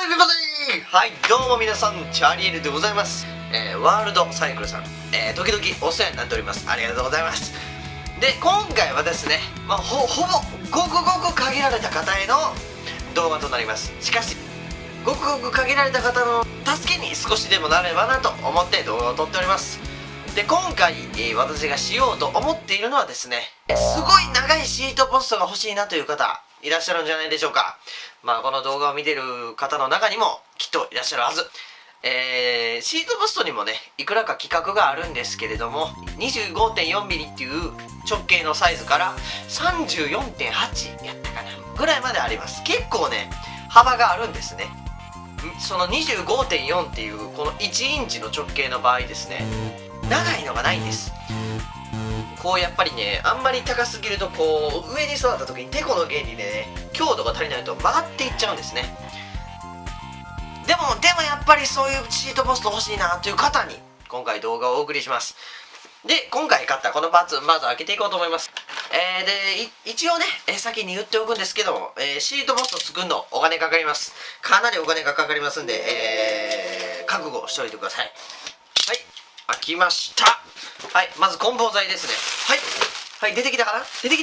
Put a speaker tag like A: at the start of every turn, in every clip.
A: エブリバディはい、どうも皆さん、チャーリーエルでございます。ワールドサイクルさん、時々お世話になっております。ありがとうございます。で、今回はですね、ほぼごく限られた方への動画となります。しかし、ごく限られた方の助けに少しでもなればなと思って動画を撮っております。で、今回、私がしようと思っているのはですね、すごい長いシートポストが欲しいなという方、いらっしゃるんじゃないでしょうか。この動画を見ている方の中にもきっといらっしゃるはず。シートポストにもね、いくらか規格があるんですけれども、25.4mm っていう直径のサイズから 34.8 やったかなぐらいまであります。結構ね、幅があるんですね。その 25.4 っていうこの1インチの直径の場合ですね、長いのがないんです。こうやっぱりね、あんまり高すぎるとこう上に座った時にテコの原理でね、強度が足りないと曲がっていっちゃうんですね。でもやっぱりそういうシートポスト欲しいなという方に今回動画をお送りします。で、今回買ったこのパーツ、まず開けていこうと思います。で、一応ね、先に言っておくんですけども、シートポスト作るのお金かかります。かなりお金がかかりますんで、覚悟しておいてください。はい、開きました。はい、まず梱包材ですね。はい、出てきたかな？出て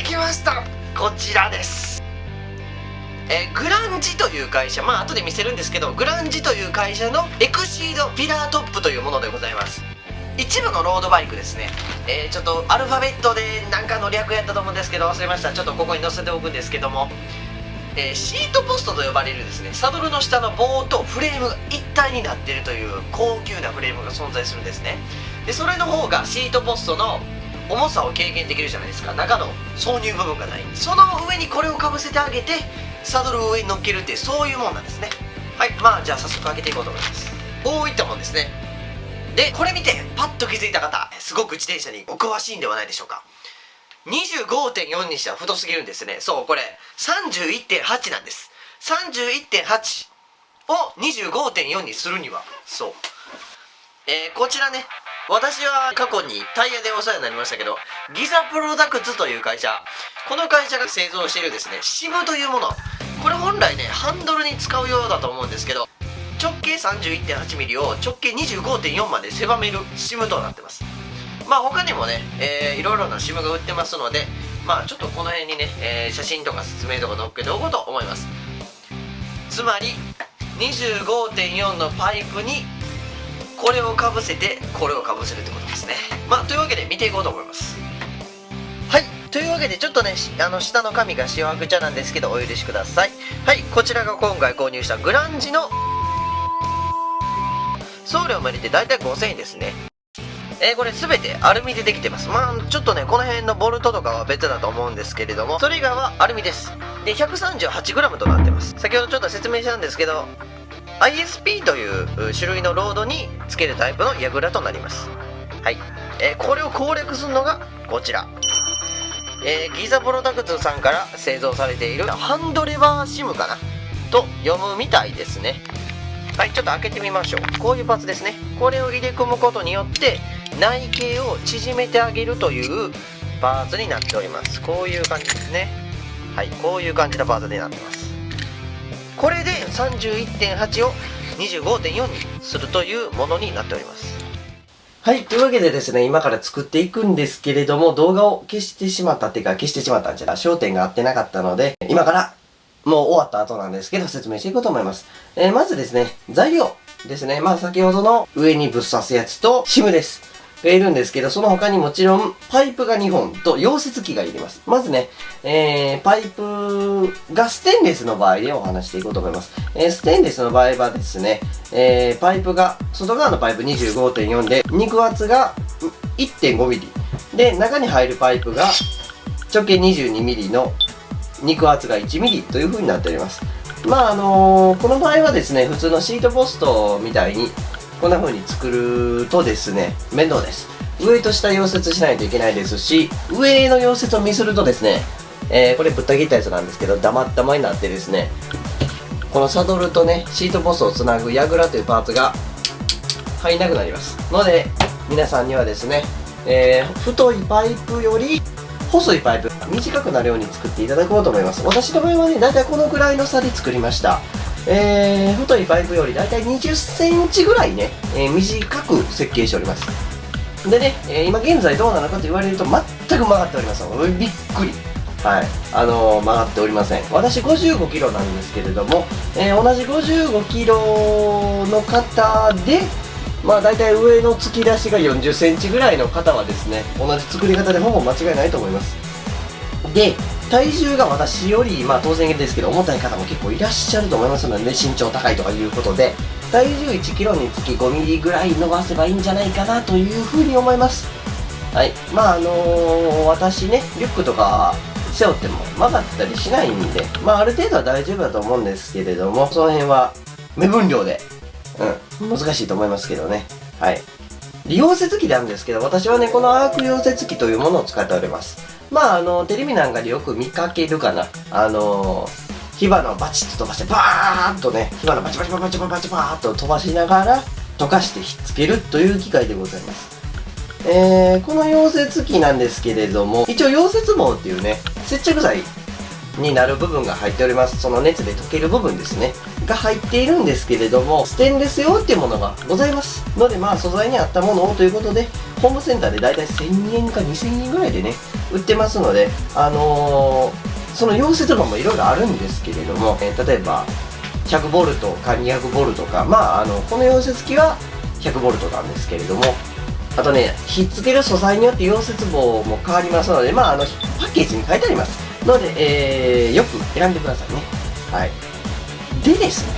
A: きました。こちらです。グランジという会社、後で見せるんですけど、グランジという会社のエクシードピラートップというものでございます。一部のロードバイクですね。ちょっとアルファベットで何かの略やったと思うんですけど忘れました。ちょっとここに載せておくんですけども、シートポストと呼ばれるですね、サドルの下の棒とフレームが一体になっているという高級なフレームが存在するんですね。で、それの方がシートポストの重さを軽減できるじゃないですか。中の挿入部分がない。その上にこれをかぶせてあげてサドルを上に乗っけるっていう、そういうもんなんですね。はい、じゃあ早速開けていこうと思います。こういったもんですね。で、これ見てパッと気づいた方、すごく自転車にお詳しいんではないでしょうか。25.4 にしては太すぎるんですね。そう、これ 31.8 なんです。 31.8 を 25.4 にするには、そう、こちらね、私は過去にタイヤでお世話になりましたけど、ギザプロダクツという会社、この会社が製造しているですね、シムというもの、これ本来ね、ハンドルに使うようだと思うんですけど、直径 31.8mm を直径 25.4 まで狭めるシムとなってます。他にもね、いろいろなシムが売ってますので、ちょっとこの辺にね、写真とか説明とか載っけておこうと思います。つまり 25.4 のパイプにこれをかぶせてこれをかぶせるってことですね。というわけで見ていこうと思います。はい、というわけでちょっとね、下の紙がしわくちゃなんですけどお許しください。はい、こちらが今回購入したグランジの送料も入れてだいたい5000円ですね。これ全てアルミでできてます。ちょっとね、この辺のボルトとかは別だと思うんですけれども、それ以外はアルミです。で、138g となってます。先ほどちょっと説明したんですけど、ISP という種類のロードにつけるタイプのヤグラとなります。はい、これを攻略するのがこちら、ギザプロダクツさんから製造されているハンドレバーシムかなと読むみたいですね。はい、ちょっと開けてみましょう。こういうパーツですね。これを入れ込むことによって内径を縮めてあげるというパーツになっております。こういう感じですね。はい、こういう感じのパーツになってます。これで 31.8 を 25.4 にするというものになっております。はい、というわけでですね、今から作っていくんですけれども、動画を消してしまったっていうか、消してしまったんじゃない、焦点が合ってなかったので、今からもう終わった後なんですけど説明していこうと思います。まずですね、材料ですね。先ほどの上にぶっ刺すやつとシムです。がいるんですけど、その他にもちろんパイプが2本と溶接機がいります。まずね、パイプがステンレスの場合でお話していこうと思います。ステンレスの場合はですね、パイプが、外側のパイプ 25.4 で、肉厚が 1.5mm で、中に入るパイプが直径 22mm の肉厚が 1mm という風になっております。この場合はですね、普通のシートポストみたいにこんな風に作るとですね、面倒です。上と下溶接しないといけないですし、上の溶接をミスるとですね、これぶった切ったやつなんですけど、ダマになってですね、このサドルとね、シートポストをつなぐヤグラというパーツが入んなくなりますので、皆さんにはですね、太いパイプより細いパイプが短くなるように作っていただこうと思います。私の場合はね、だいたいこのくらいの差で作りました。太いパイプよりだいたい20センチぐらいね、短く設計しております。でね、今現在どうなのかと言われると全く曲がっておりません。びっくり。はい。曲がっておりません。私55キロなんですけれども、同じ55キロの方で、まあ大体上の突き出しが40センチぐらいの方はですね、同じ作り方でほぼ間違いないと思います。で、体重が私より、まあ当然ですけど、重たい方も結構いらっしゃると思いますのでね、身長高いとかいうことで、体重1キロにつき5ミリぐらい伸ばせばいいんじゃないかなというふうに思います。はい。まあ私ね、リュックとか背負っても曲がったりしないんで、まあある程度は大丈夫だと思うんですけれども、その辺は目分量で、難しいと思いますけどね。はい。溶接機なんですけど、私はね、このアーク溶接機というものを使っております。まあ、テレビなんかでよく見かけるかな。火花をバチッと飛ばして、バーッとね、火花バチバチバチバチバチバーッと飛ばしながら、溶かしてひっつけるという機械でございます。この溶接機なんですけれども、一応溶接棒っていうね、接着剤になる部分が入っております。その熱で溶ける部分ですね。が入っているんですけれども、ステンレス用っていうものがございますので、まあ素材に合ったものをということで、ホームセンターでだいたい1000円か2000円ぐらいでね、売ってますので、その溶接棒もいろいろあるんですけれども、例えば 100V か 200V か、まあこの溶接機は 100V なんですけれども、あとね、ひっつける素材によって溶接棒も変わりますので、まあパッケージに書いてありますので、よく選んでくださいね。はい。でですね、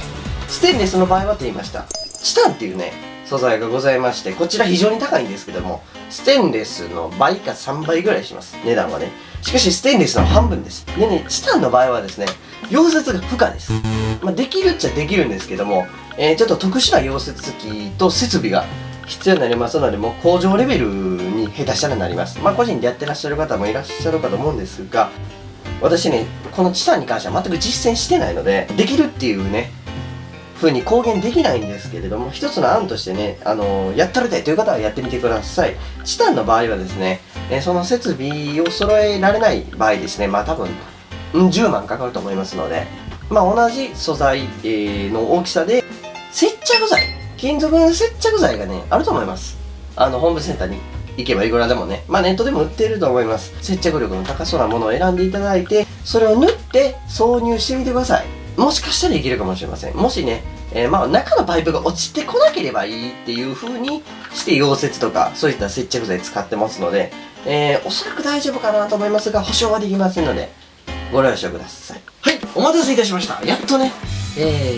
A: ステンレスの場合はと言いました。チタンっていうね、素材がございまして、こちら非常に高いんですけども、ステンレスの倍か3倍ぐらいします。値段はね。しかしステンレスの半分です。でね、チタンの場合はですね、溶接が不可です。まあ、できるっちゃできるんですけども、ちょっと特殊な溶接機と設備が必要になりますので、もう工場レベルに下手したらなります。まあ個人でやってらっしゃる方もいらっしゃるかと思うんですが、私ね、このチタンに関しては全く実践してないので、できるっていうね、風に公言できないんですけれども、一つの案としてね、やったりたいという方はやってみてください。チタンの場合はですね、その設備を揃えられない場合ですね、まあ多分、10万かかると思いますので、まあ同じ素材、の大きさで、接着剤、金属の接着剤がね、あると思います。ホームセンターに行けばいくらでもね、まあネットでも売っていると思います。接着力の高そうなものを選んでいただいて、それを塗って挿入してみてください。もしかしたらいけるかもしれません。もしね、まあ中のパイプが落ちてこなければいいっていう風にして溶接とかそういった接着剤使ってますので、おそらく大丈夫かなと思いますが、保証はできませんので、ご了承ください。はい、お待たせいたしました。やっとね、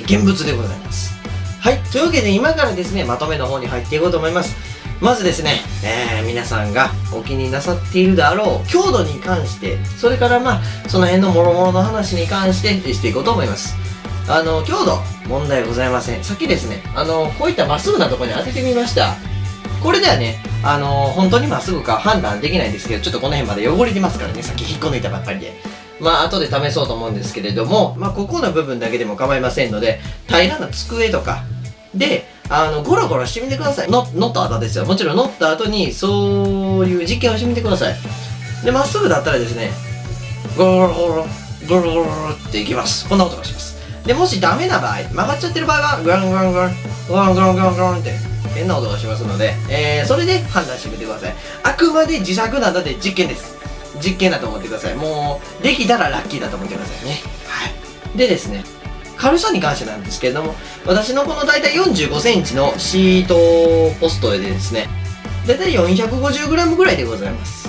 A: 現物でございます。はい、というわけで今からですね、まとめの方に入っていこうと思います。まずですね、皆さんがお気になさっているであろう強度に関して、それからまあ、その辺の諸々の話に関してしていこうと思います。強度、問題ございません。さっきですね、こういったまっすぐなところに当ててみました。これではね、本当にまっすぐか判断できないんですけど、ちょっとこの辺まで汚れてますからね、さっき引っこ抜いたばっかりで。まあ、後で試そうと思うんですけれども、まあ、ここの部分だけでも構いませんので、平らな机とかで、ゴロゴロしてみてください。乗った後ですよ。もちろん乗った後に、そういう実験をしてみてください。で、まっすぐだったらですね、ゴロゴロゴロ、ゴロゴロゴロっていきます。こんな音がします。で、もしダメな場合、曲がっちゃってる場合は、グラングラングラン、グラングラングラングランって変な音がしますので、それで判断してみてください。あくまで自作なので実験です。実験だと思ってください。もう、できたらラッキーだと思ってくださいね。はい。でですね、軽さに関してなんですけれども、私のこの大体45センチのシートポストでですね、大体 450g ぐらいでございます。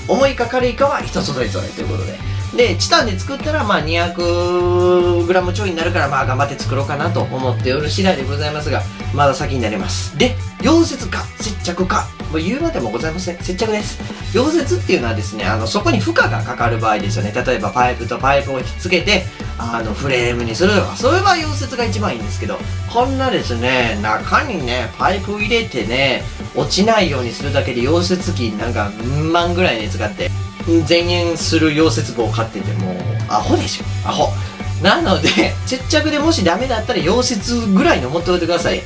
A: 重いか軽いかは人それぞれということで。で、チタンで作ったらまあ 200g ちょいになるからまあ頑張って作ろうかなと思っておる次第でございますが、まだ先になります。で、溶接か接着か、もう言うまでもございません。接着です。溶接っていうのはですね、そこに負荷がかかる場合ですよね。例えばパイプとパイプをひっつけて、フレームにするとか、そういう場合溶接が一番いいんですけど、こんなですね、中にね、パイプ入れてね、落ちないようにするだけで溶接機なんか万ぐらいね使って、1000円する溶接棒を買っててもう、アホでしょ。アホ。なので、接着でもしダメだったら溶接ぐらいの持っておいてください。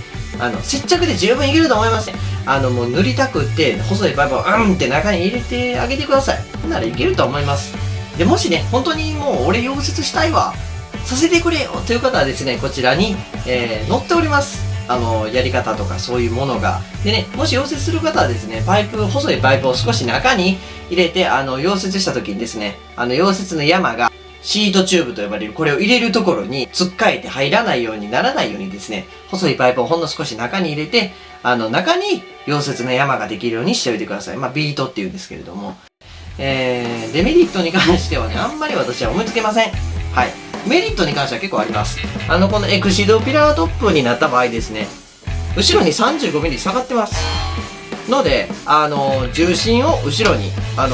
A: 接着で十分いけると思いますね。もう塗りたくって、細いパイプをって中に入れてあげてください。ならいけると思います。で、もしね、本当にもう俺溶接したいわさせてくれよという方はですね、こちらに、載っております。やり方とかそういうものが。でね、もし溶接する方はですね、細いパイプを少し中に入れて、溶接した時にですね、溶接の山が、シートチューブと呼ばれる、これを入れるところに突っかえて入らないようにならないようにですね、細いパイプをほんの少し中に入れて、中に溶接の山ができるようにしておいてください。ビートっていうんですけれども。デメリットに関してはね、あんまり私は思いつけません。はい。メリットに関しては結構あります。このエクシドピラートップになった場合ですね、後ろに 35mm 下がってます。ので、重心を後ろに、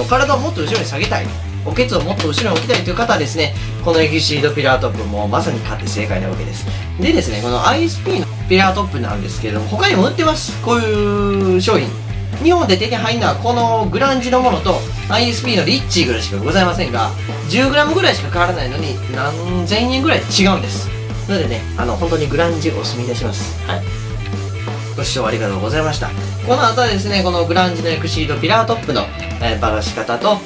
A: 体をもっと後ろに下げたい。おけつをもっと後ろに置きたいという方はですね、このエキシードピラートップもまさに買って正解なわけです。でですね、この ISP のピラートップなんですけれども、他にも売ってます。こういう商品。日本で手に入るのはこのグランジのものと ISP のリッチーぐらいしかございませんが、10g ぐらいしか変わらないのに何千円ぐらい違うんです。なのでね、本当にグランジをお勧めいたします。はい。ご視聴ありがとうございました。この後はですね、このグランジのエクシードピラートップの、ばらし方と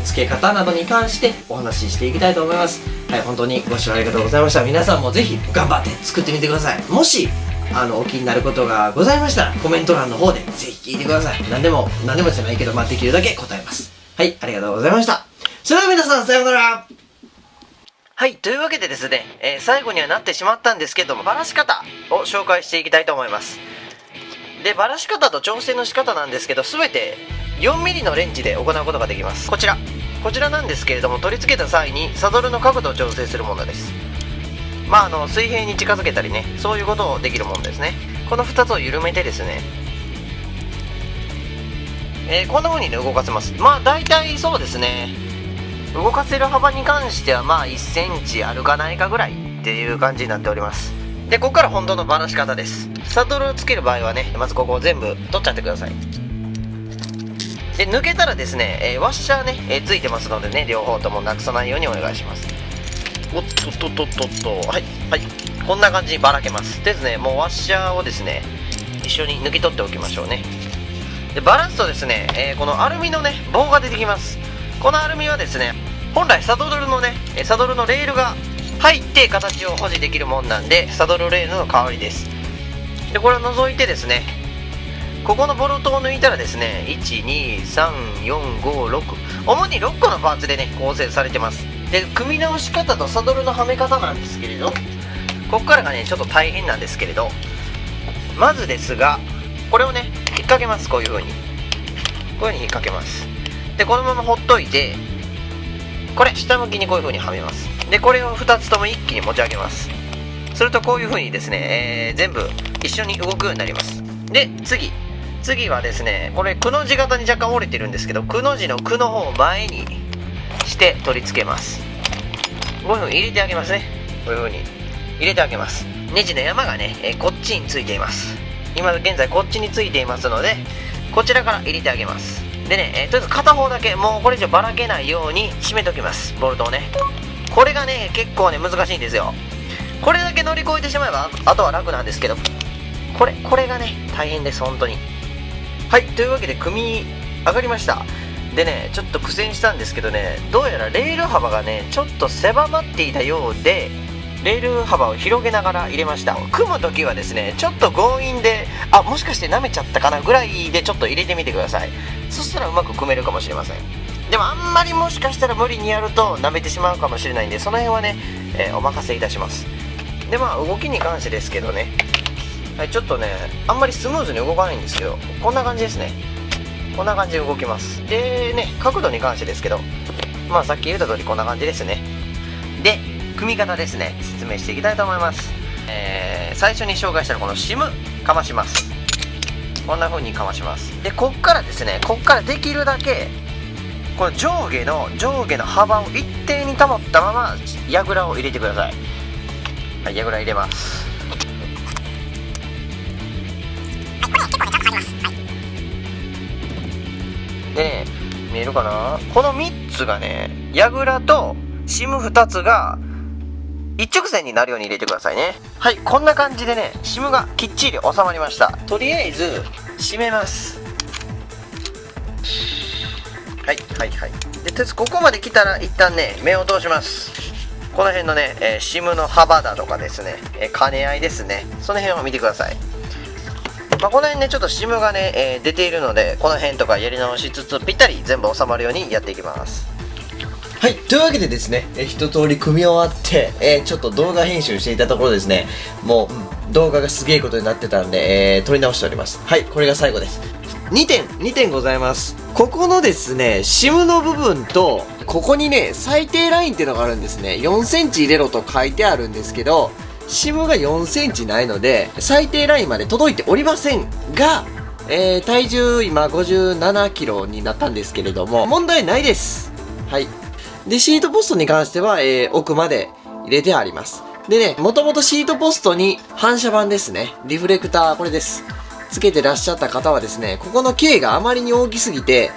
A: 付け方などに関してお話ししていきたいと思います。はい、本当にご視聴ありがとうございました。皆さんもぜひ頑張って作ってみてください。もしお気になることがございましたらコメント欄の方でぜひ聞いてください。何でもじゃないけど、できるだけ答えます。はい、ありがとうございました。それでは皆さん、さようなら。はい、というわけでですね、最後にはなってしまったんですけども、ばらし方を紹介していきたいと思います。で、ばらし方と調整の仕方なんですけど、全て 4mm のレンチで行うことができます。こちらなんですけれども、取り付けた際にサドルの角度を調整するものです。水平に近づけたりね、そういうことをできるものですね。この2つを緩めてですね、こんな風にね、動かせます。大体そうですね、動かせる幅に関しては1センチあるかないかぐらいっていう感じになっております。で、ここから本当のばらし方です。サドルをつける場合はね、まずここを全部取っちゃってください。で、抜けたらですね、ワッシャーね、ついてますのでね、両方ともなくさないようにお願いします。おっとっとっとっと、はい、こんな感じにばらけます。ですね、もうワッシャーをですね、一緒に抜き取っておきましょうね。で、バラすとですね、このアルミのね、棒が出てきます。このアルミはですね、本来サドルのレールが入って形を保持できるもんなんで、サドルレールの代わりです。で、これを除いてですね、ここのボルトを抜いたらですね、1,2,3,4,5,6 主に6個のパーツでね、構成されてます。で、組み直し方とサドルのはめ方なんですけれど、ここからがね、ちょっと大変なんですけれど、まずですが、これをね、引っ掛けます。こういう風に引っ掛けます。で、このままほっといて、これ下向きにこういう風にはめます。で、これを2つとも一気に持ち上げます。するとこういう風にですね、全部一緒に動くようになります。で、次はですね、これくの字型に若干折れてるんですけど、くの字のくの方を前にして取り付けます。こういう風に入れてあげますね。こういう風に入れてあげます。ネジの山がね、こっちについています。今現在こっちについていますので、こちらから入れてあげます。でね、とりあえず片方だけ、もうこれ以上ばらけないように締めておきます。ボルトをね。これがね、結構ね、難しいんですよ。これだけ乗り越えてしまえばあとは楽なんですけど、これがね、大変です。本当に。はい、というわけで組み上がりました。でね、ちょっと苦戦したんですけどね、どうやらレール幅がね、ちょっと狭まっていたようで、レール幅を広げながら入れました。組む時はですね、ちょっと強引で、もしかして舐めちゃったかなぐらいでちょっと入れてみてください。そしたらうまく組めるかもしれません。でもあんまりもしかしたら無理にやると舐めてしまうかもしれないんで、その辺はね、お任せいたします。で、動きに関してですけどね、はい、ちょっとね、あんまりスムーズに動かないんですけど、こんな感じですね。こんな感じで動きます。でね、角度に関してですけど、さっき言った通りこんな感じですね。で、組み方ですね、説明していきたいと思います。最初に紹介したらこのシムかまします。こんな風にかまします。で、こっからですね、できるだけこの上下の幅を一定に保ったまま櫓を入れてください。はい、櫓入れます。でね、見えるかな、この3つがね、櫓とシム2つが一直線になるように入れてくださいね。はい、こんな感じでね、シムがきっちり収まりました。とりあえず締めます。はい。で、とりあえずここまで来たら一旦ね、目を通します。この辺のね、SIM の幅だとかですね、兼ね合いですね、その辺を見てください。この辺ねちょっと SIM がね、出ているので、この辺とかやり直しつつぴったり全部収まるようにやっていきます。はい、というわけでですね、一通り組み終わって、ちょっと動画編集していたところですね、もう、動画がすげえことになってたんで、撮り直しております。はい、これが最後です。2点ございます。ここのですね、SIM の部分と、ここにね、最低ラインっていうのがあるんですね。4センチ入れろと書いてあるんですけど、SIM が4センチないので、最低ラインまで届いておりませんが、体重今57キロになったんですけれども、問題ないです。はい。で、シートポストに関しては、奥まで入れてあります。でね、もともとシートポストに反射板ですね。リフレクター、これです。つけてらっしゃった方はですね、ここの径があまりに大きすぎて、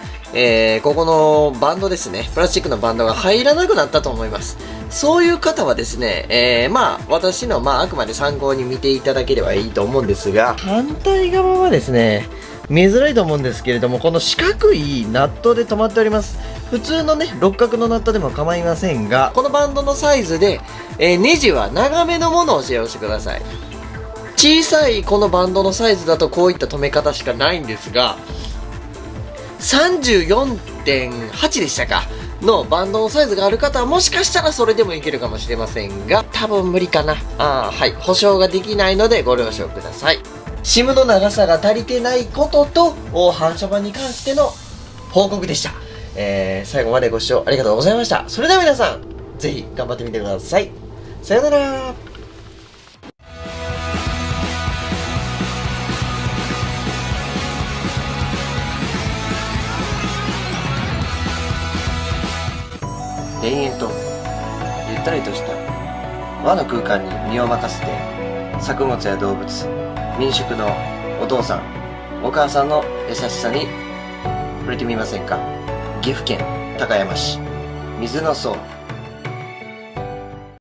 A: ここのバンドですね、プラスチックのバンドが入らなくなったと思います。そういう方はですね、私の、あくまで参考に見ていただければいいと思うんですが、反対側はですね、見えづらいと思うんですけれども、この四角いナットで止まっております。普通のね、六角のナットでも構いませんが、このバンドのサイズで、ネジは長めのものを使用してください。小さいこのバンドのサイズだとこういった止め方しかないんですが、34.8 でしたかのバンドのサイズがある方はもしかしたらそれでもいけるかもしれませんが、多分無理かな。はい、保証ができないのでご了承ください。SIM の長さが足りてないことと反射板に関しての報告でした。最後までご視聴ありがとうございました。それでは皆さん、ぜひ頑張ってみてください。さようなら。田園とゆったりとした和の空間に身を任せて、作物や動物、民宿のお父さんお母さんの優しさに触れてみませんか。岐阜県高山市水の荘